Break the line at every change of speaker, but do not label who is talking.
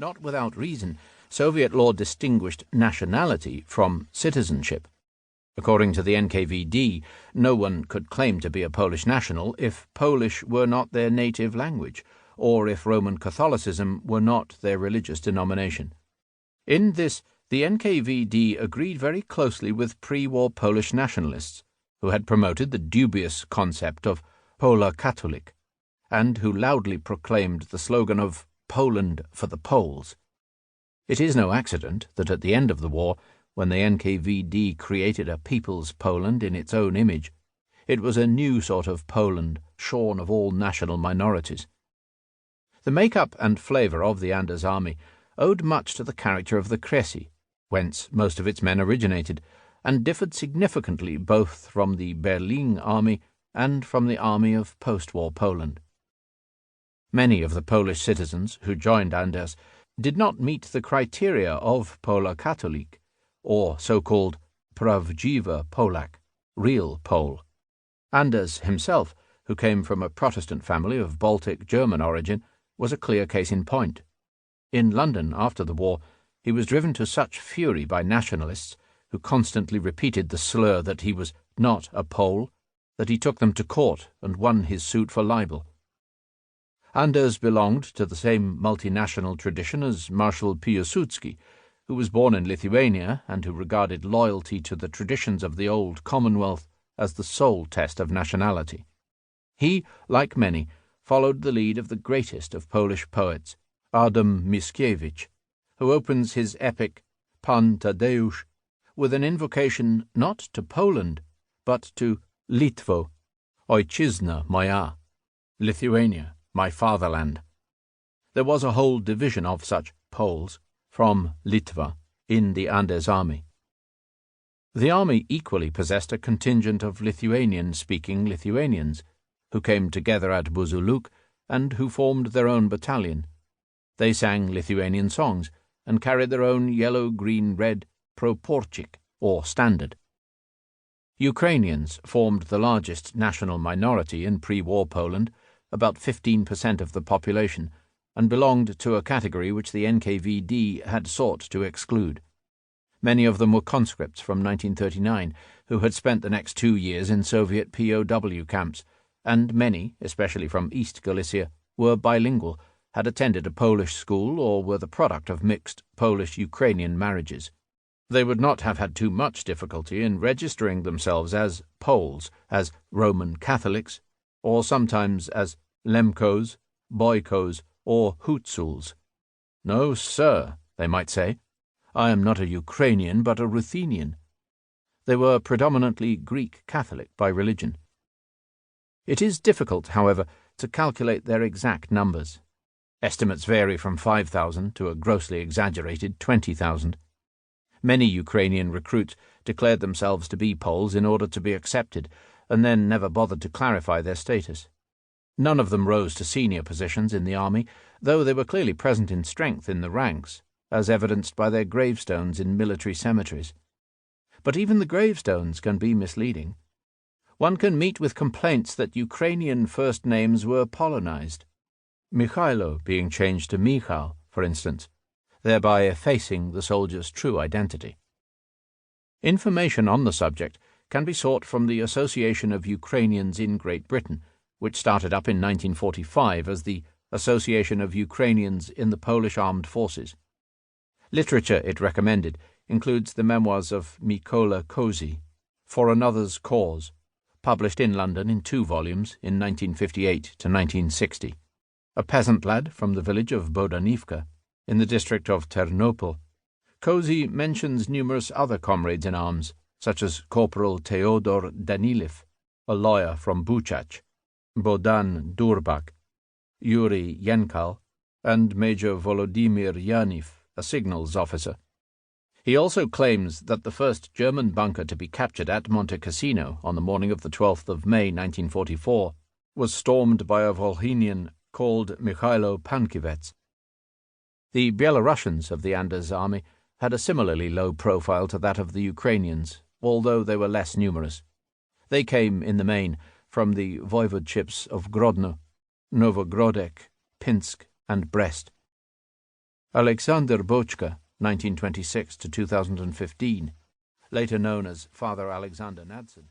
Not without reason, Soviet law distinguished nationality from citizenship. According to the NKVD, no one could claim to be a Polish national if Polish were not their native language, or if Roman Catholicism were not their religious denomination. In this, the NKVD agreed very closely with pre-war Polish nationalists, who had promoted the dubious concept of Pola Catholic, and who loudly proclaimed the slogan of Poland for the Poles. It is no accident that at the end of the war, when the NKVD created a People's Poland in its own image, it was a new sort of Poland shorn of all national minorities. The make-up and flavour of the Anders army owed much to the character of the Kresy, whence most of its men originated, and differed significantly both from the Berlin army and from the army of post-war Poland. Many of the Polish citizens who joined Anders did not meet the criteria of Pola Catholic, or so-called prawdziwy Polak, real Pole. Anders himself, who came from a Protestant family of Baltic German origin, was a clear case in point. In London, after the war, he was driven to such fury by nationalists, who constantly repeated the slur that he was not a Pole, that he took them to court and won his suit for libel. Anders belonged to the same multinational tradition as Marshal Piłsudski, who was born in Lithuania and who regarded loyalty to the traditions of the old Commonwealth as the sole test of nationality. He, like many, followed the lead of the greatest of Polish poets, Adam Mickiewicz, who opens his epic Pan Tadeusz with an invocation not to Poland, but to Litwo, Ojczyzna moja, Lithuania, my fatherland. There was a whole division of such Poles, from Litva, in the Anders army. The army equally possessed a contingent of Lithuanian-speaking Lithuanians, who came together at Buzuluk and who formed their own battalion. They sang Lithuanian songs and carried their own yellow-green-red proporchik, or standard. Ukrainians formed the largest national minority in pre-war Poland, about 15% of the population, and belonged to a category which the NKVD had sought to exclude. Many of them were conscripts from 1939 who had spent the next 2 years in Soviet POW camps, and many, especially from East Galicia, were bilingual, had attended a Polish school, or were the product of mixed Polish-Ukrainian marriages. They would not have had too much difficulty in registering themselves as Poles, as Roman Catholics, or sometimes as Lemkos, Boykos, or Hutsuls. No, sir, they might say, I am not a Ukrainian but a Ruthenian. They were predominantly Greek Catholic by religion. It is difficult, however, to calculate their exact numbers. Estimates vary from 5,000 to a grossly exaggerated 20,000. Many Ukrainian recruits declared themselves to be Poles in order to be accepted, and then never bothered to clarify their status. None of them rose to senior positions in the army, though they were clearly present in strength in the ranks, as evidenced by their gravestones in military cemeteries. But even the gravestones can be misleading. One can meet with complaints that Ukrainian first names were Polonized, Mikhailo being changed to Michal, for instance, thereby effacing the soldier's true identity. Information on the subject can be sought from the Association of Ukrainians in Great Britain, which started up in 1945 as the Association of Ukrainians in the Polish Armed Forces. Literature it recommended includes the memoirs of Mykola Kozy, For Another's Cause, published in London in 2 volumes in 1958 to 1960. A peasant lad from the village of Bodanivka, in the district of Ternopil, Kozy mentions numerous other comrades in arms, such as Corporal Teodor Danilev, a lawyer from Buchach, Bohdan Durbak, Yuri Yenkal, and Major Volodymyr Yaniv, a signals officer. He also claims that the first German bunker to be captured at Monte Cassino on the morning of the 12th of May 1944 was stormed by a Volhynian called Mikhailo Pankivets. The Belarusians of the Anders army had a similarly low profile to that of the Ukrainians, although they were less numerous. They came, in the main, from the voivodeships of Grodno, Novogrodek, Pinsk, and Brest. Alexander Bochka, 1926 to 2015, later known as Father Alexander Nadson.